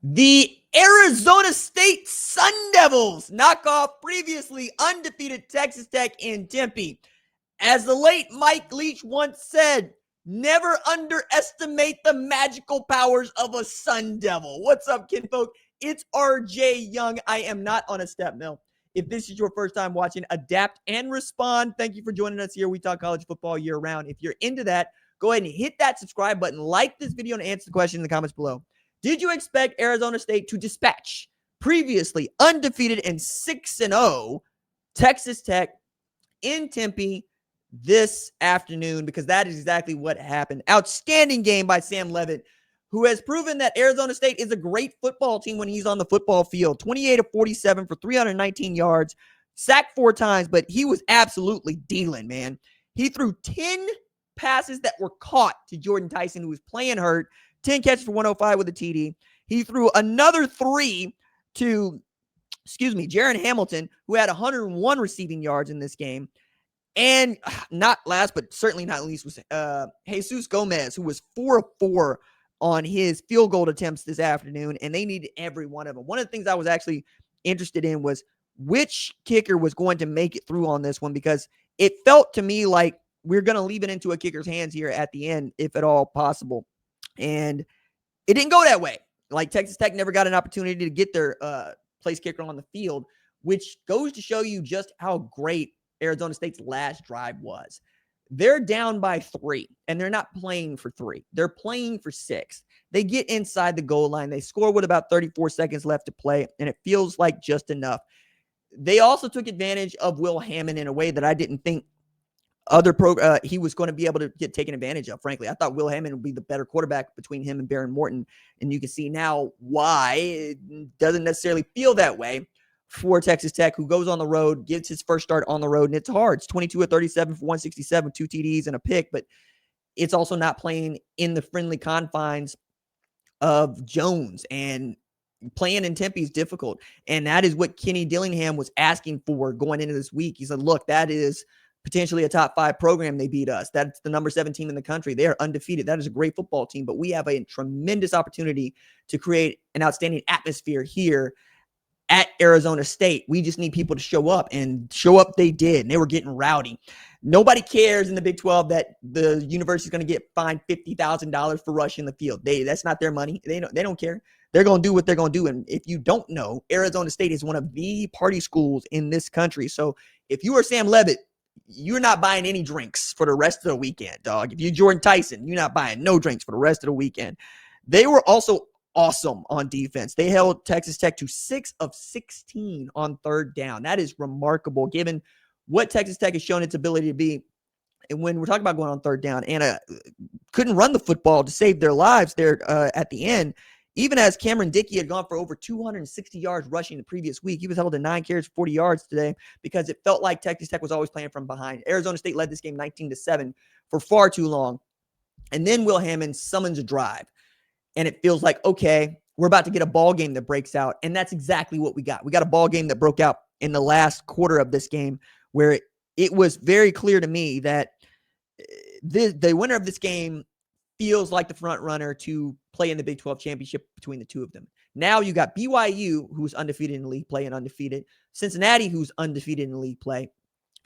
The Arizona State Sun Devils knock off previously undefeated Texas Tech in Tempe. As the late Mike Leach once said, never underestimate the magical powers of a Sun Devil. What's up, kinfolk? It's RJ Young. I am not on a step mill. If this is your first time watching, adapt and respond. Thank you for joining us here. We talk college football year round. If you're into that, go ahead and hit that subscribe button, like this video, and answer the question in the comments below. Did you expect Arizona State to dispatch previously undefeated and 6-0 Texas Tech in Tempe this afternoon? Because that is exactly what happened. Outstanding game by Sam Leavitt, who has proven that Arizona State is a great football team when he's on the football field. 28 of 47 for 319 yards, sacked 4 times, but he was absolutely dealing, man. He threw 10 passes that were caught to Jordan Tyson, who was playing hurt. 10 catches for 105 with a TD. He threw another 3 to, Jaron Hamilton, who had 101 receiving yards in this game. And not last, but certainly not least, was Jesus Gomez, who was 4 of 4 on his field goal attempts this afternoon, and they needed every one of them. One of the things I was actually interested in was which kicker was going to make it through on this one, because it felt to me like we're going to leave it into a kicker's hands here at the end, if at all possible. And it didn't go that way. Like, Texas Tech never got an opportunity to get their place kicker on the field, which goes to show you just how great Arizona State's last drive was. They're down by 3, and they're not playing for 3. They're playing for 6. They get inside the goal line. They score with about 34 seconds left to play, and it feels like just enough. They also took advantage of Will Hammond in a way that I didn't think he was going to be able to get taken advantage of. Frankly, I thought Will Hammond would be the better quarterback between him and Baron Morton, and you can see now why it doesn't necessarily feel that way for Texas Tech, who goes on the road, gets his first start on the road, and it's hard. It's 22 of 37 for 167, 2 TDs and a pick, but it's also not playing in the friendly confines of Jones, and playing in Tempe is difficult, and that is what Kenny Dillingham was asking for going into this week. He said, look, that is potentially a top 5 program. They beat us. That's the number 7 team in the country. They are undefeated. That is a great football team, but we have a tremendous opportunity to create an outstanding atmosphere here at Arizona State. We just need people to show up, and show up they did, and they were getting rowdy. Nobody cares in the Big 12 that the university is going to get fined $50,000 for rushing the field. That's not their money. They don't care. They're going to do what they're going to do. And if you don't know, Arizona State is one of the party schools in this country. So if you are Sam Leavitt, you're not buying any drinks for the rest of the weekend, dog. If you're Jordan Tyson, you're not buying no drinks for the rest of the weekend. They were also awesome on defense. They held Texas Tech to 6 of 16 on third down. That is remarkable, given what Texas Tech has shown its ability to be. And when we're talking about going on third down, Anna couldn't run the football to save their lives there at the end. Even as Cameron Dickey had gone for over 260 yards rushing the previous week, he was held to 9 carries for 40 yards today, because it felt like Texas Tech was always playing from behind. Arizona State led this game 19-7 for far too long. And then Will Hammond summons a drive, and it feels like, okay, we're about to get a ball game that breaks out. And that's exactly what we got. We got a ball game that broke out in the last quarter of this game, where it was very clear to me that the winner of this game feels like the front runner to play in the Big 12 championship between the two of them. Now you got BYU, who's undefeated in league play and undefeated, Cincinnati, who's undefeated in league play,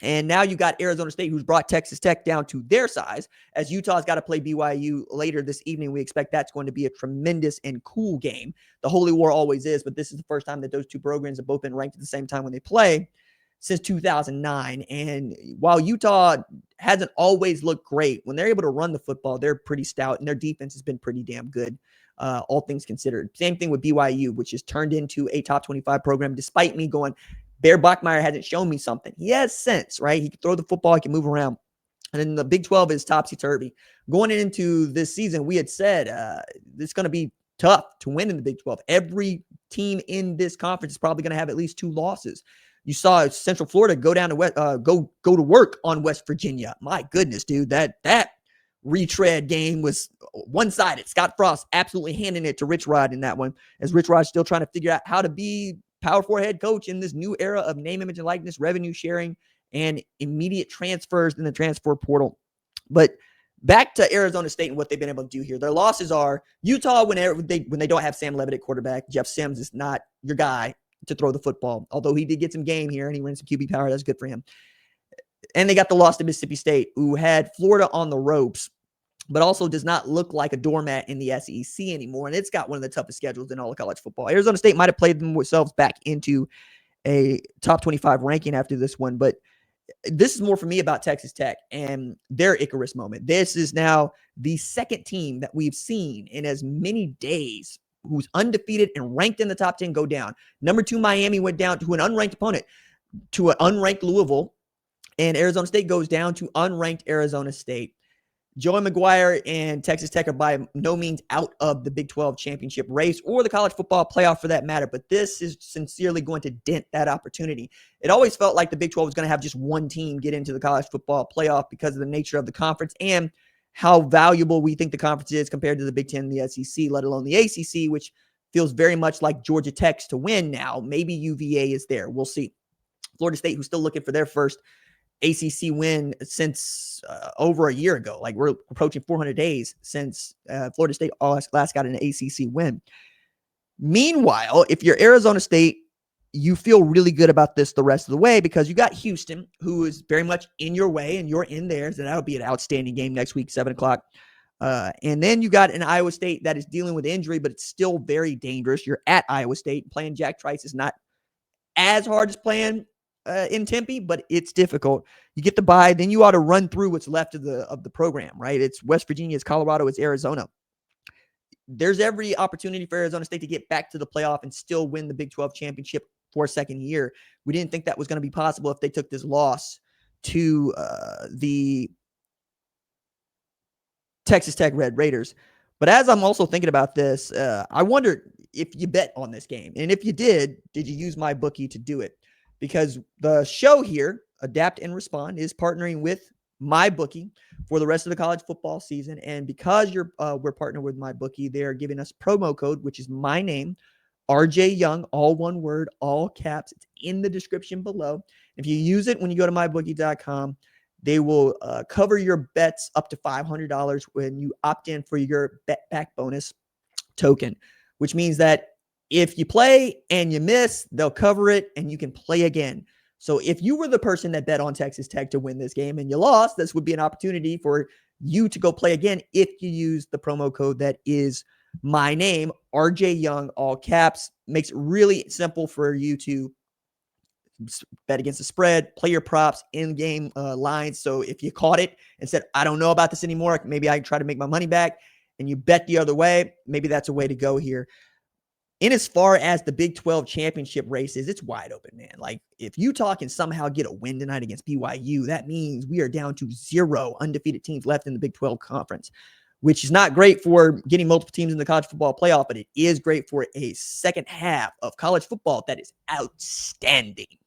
and now you got Arizona State, who's brought Texas Tech down to their size, as Utah's got to play BYU later this evening. We expect that's going to be a tremendous and cool game. The Holy War always is, but this is the first time that those two programs have both been ranked at the same time when they play since 2009. And while Utah hasn't always looked great, when they're able to run the football, they're pretty stout, and their defense has been pretty damn good, all things considered. Same thing with BYU, which has turned into a top 25 program, despite me going, Bear Bachmeier hasn't shown me something. He has sense, right? He can throw the football, he can move around. And then the Big 12 is topsy-turvy. Going into this season, we had said it's going to be tough to win in the Big 12. Every team in this conference is probably going to have at least 2 losses. You saw Central Florida go down to go to work on West Virginia. My goodness, dude, that retread game was one-sided. Scott Frost absolutely handing it to Rich Rod in that one, as Rich Rod's still trying to figure out how to be Power 4 head coach in this new era of name, image, and likeness, revenue sharing, and immediate transfers in the transfer portal. But back to Arizona State and what they've been able to do here. Their losses are Utah when they don't have Sam Leavitt at quarterback. Jeff Sims is not your guy to throw the football, although he did get some game here and he ran some QB power. That's good for him. And they got the loss to Mississippi State, who had Florida on the ropes, but also does not look like a doormat in the SEC anymore. And it's got one of the toughest schedules in all of college football. Arizona State might have played themselves back into a top 25 ranking after this one, but this is more for me about Texas Tech and their Icarus moment. This is now the second team that we've seen in as many days who's undefeated and ranked in the top 10 go down. Number 2, Miami went down to an unranked opponent, to an unranked Louisville, and Arizona State goes down to unranked Arizona State. Joey McGuire and Texas Tech are by no means out of the Big 12 championship race or the college football playoff for that matter, but this is sincerely going to dent that opportunity. It always felt like the Big 12 was going to have just one team get into the college football playoff because of the nature of the conference and how valuable we think the conference is compared to the Big 10 and the SEC, let alone the ACC, which feels very much like Georgia Tech's to win now. Maybe UVA is there. We'll see. Florida State, who's still looking for their first ACC win since over a year ago. Like, we're approaching 400 days since Florida State last got an ACC win. Meanwhile, if you're Arizona State, you feel really good about this the rest of the way because you got Houston, who is very much in your way and you're in theirs, and that'll be an outstanding game next week, 7 o'clock. And then you got an Iowa State that is dealing with injury, but it's still very dangerous. You're at Iowa State. Playing Jack Trice is not as hard as playing in Tempe, but it's difficult. You get the bye, then you ought to run through what's left of the program, right? It's West Virginia, it's Colorado, it's Arizona. There's every opportunity for Arizona State to get back to the playoff and still win the Big 12 championship for a second year. We didn't think that was going to be possible if they took this loss to the Texas Tech Red Raiders. But as I'm also thinking about this, I wonder if you bet on this game. And if you did you use my bookie to do it? Because the show here, Adapt and Respond, is partnering with MyBookie for the rest of the college football season. And because we're partnered with MyBookie, they're giving us promo code, which is my name, RJ Young, all one word, all caps. It's in the description below. If you use it when you go to mybookie.com, they will cover your bets up to $500 when you opt in for your bet back bonus token, which means that if you play and you miss, they'll cover it and you can play again. So if you were the person that bet on Texas Tech to win this game and you lost, this would be an opportunity for you to go play again if you use the promo code that is my name, RJ Young, all caps. Makes it really simple for you to bet against the spread, play your props, in-game lines. So if you caught it and said, I don't know about this anymore, maybe I can try to make my money back, and you bet the other way, maybe that's a way to go here. In as far as the Big 12 championship races, it's wide open, man. Like, if Utah can somehow get a win tonight against BYU, that means we are down to 0 undefeated teams left in the Big 12 conference, which is not great for getting multiple teams in the college football playoff, but it is great for a second half of college football that is outstanding.